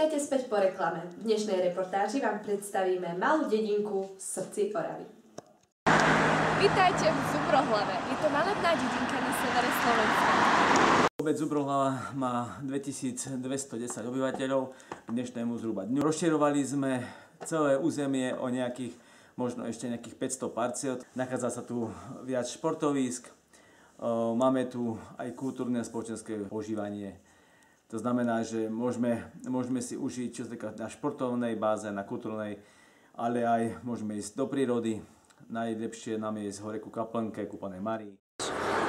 Vítajte späť po reklame. V dnešnej reportáži vám predstavíme malú dedinku v srdci Oravy. Vítajte v Zubrohlave. Je to malebná dedinka na severe Slovenska. Obec Zubrohlava má 2210 obyvateľov k dnešnému zhruba dňu. Rozširovali sme celé územie o nejakých, možno ešte nejakých 500 parciel. Nachádza sa tu viac športovísk. Máme tu aj kultúrne a spoločenské požívanie. To znamená, že môžeme si užiť, čo sa týka na športovnej báze, na kultúrnej, ale aj môžeme ísť do prírody. Najlepšie nám je ísť hore ku kaplnke, ku Pannej Márii.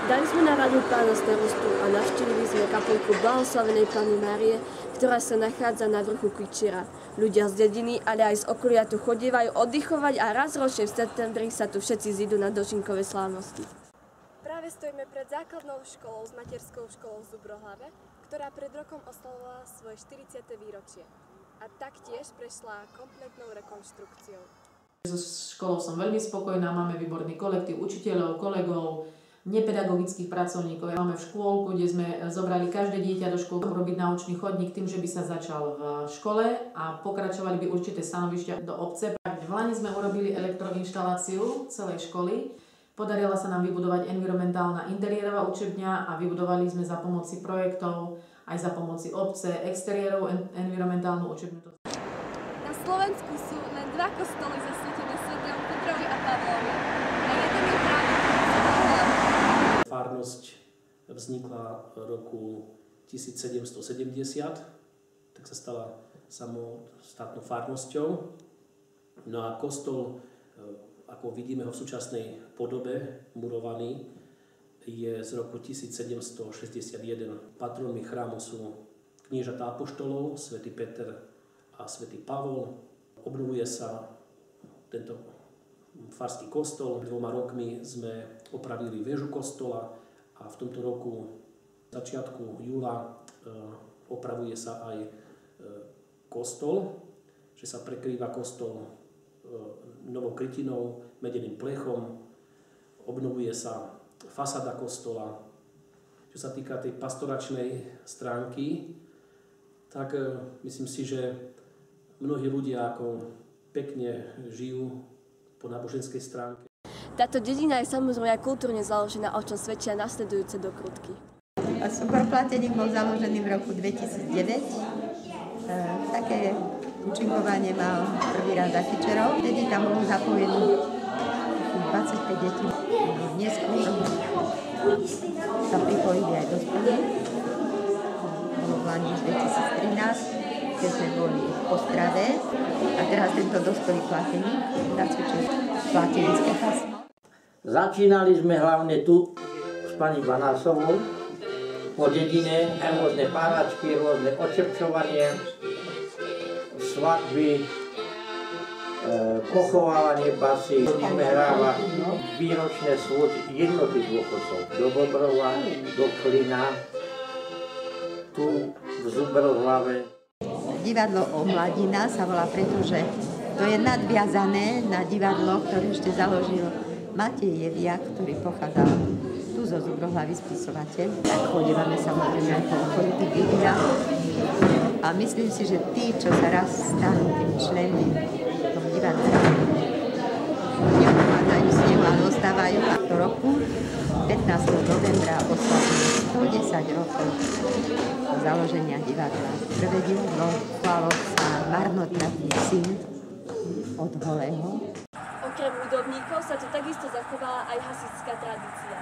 Dali sme na radu pána starostu a navštívili sme kaplnku Blahoslavenej Panny Márie, ktorá sa nachádza na vrchu Kličiera. Ľudia z dediny, ale aj z okolia tu chodievajú oddychovať a raz ročne v septembri sa tu všetci zídu na dožinkové slávnosti. Práve stojíme pred základnou školou s materskou školou v Zubrohlave, ktorá pred rokom oslavovala svoje 40. výročie a taktiež prešla kompletnou rekonštrukciou. So školou som veľmi spokojná, máme výborný kolektív učiteľov, kolegov, nepedagogických pracovníkov. Máme v škôlku, kde sme zobrali každé dieťa do škôlky robiť naučný chodník tým, že by sa začal v škole a pokračovali by určité stanovišťa do obce. V Lani sme urobili elektroinštaláciu celej školy. Podarila sa nám vybudovať environmentálna interiérová učebňa a vybudovali sme za pomoci projektov aj za pomoci obce exteriérov environmentálnu učebňu. Na Slovensku sú len 2 kostoly zasvetené svätým Petrovi a Pavlovi a jeden je práve Zubrohlava. Farnosť vznikla v roku 1770, tak sa stala samostatnou farnosťou. No a kostol, ako vidíme ho v súčasnej podobe, murovaný, je z roku 1761. Patrónmi chrámu sú kniežatá apoštolov, svätý Peter a svätý Pavol. Obnovuje sa tento farský kostol. 2 rokmi sme opravili väžu kostola a v tomto roku, začiatku júla, opravuje sa aj kostol, že sa prekrýva kostol novou krytinou, medeným plechom, obnovuje sa fasáda kostola. Čo sa týka tej pastoračnej stránky, tak myslím si, že mnohí ľudia ako pekne žijú po náboženskej stránke. Táto dedina je samozrejme aj kultúrne založená, o čom svedčia nasledujúce dokrutky. Superplateník bol založený v roku 2009. Také účinkovanie mal prvý raz Zachyčerov. Vtedy tam bolo zapojených 25 detí. Neskôr sa pripojili aj dospelí. Bolo v Lani 2013, keď sme boli v Ostrave. A teraz tento dospelý plateník zacvičil platenické pásmo. Začínali sme hlavne tu s pani Banásovou po dedine, rôzne páračky, rôzne očepčovanie, svadby, pochovávanie basy. Budeme hrávať výročné súd jednoty dôchodcov do Bobrova, do Klina, tu v Zubrohlave. Divadlo Omladina sa volá, pretože to je nadviazané na divadlo, ktoré ešte založil Matej Jeviak, ktorý pochádzal tu zo Zubrohlavy, spisovateľ. Tak chodívame samozrejme aj po okolitých dedinách. A myslím si, že tí, čo sa raz stanú tými členmi v tom divadle, neodchádzajú z neho, ale ostávajú. A v roku 15. novembra oslavili 110 rokov založenia divadla. Prvé divadlo volalo sa Marnotratný syn od Holého. Okrem hudobníkov sa tu takisto zachovala aj hasičská tradícia.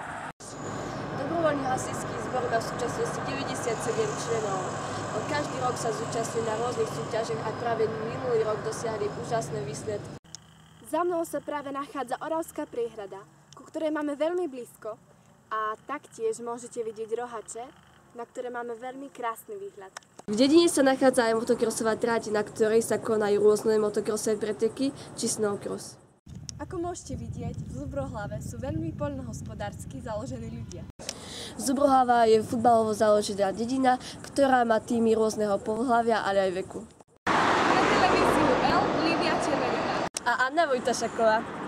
Dobrovoľný hasičský zbor má v súčasnosti 97 členov. Každý rok sa zúčastňujú na rôznych súťažiach a práve minulý rok dosiahli úžasné výsledky. Za mnou sa práve nachádza Oravská priehrada, ku ktorej máme veľmi blízko a taktiež môžete vidieť rohače, na ktoré máme veľmi krásny výhľad. V dedine sa nachádza aj motokrosová trať, na ktorej sa konajú rôzne motokrosové preteky či snowcross. Ako môžete vidieť, v Zubrohlave sú veľmi poľnohospodársky založení ľudia. Zubrohlava je futbalovo založená dedina, ktorá má týmy rôzneho pohlavia, ale aj veku. Pre televíziu L Lívia Červenová a Anna Vojtašaková.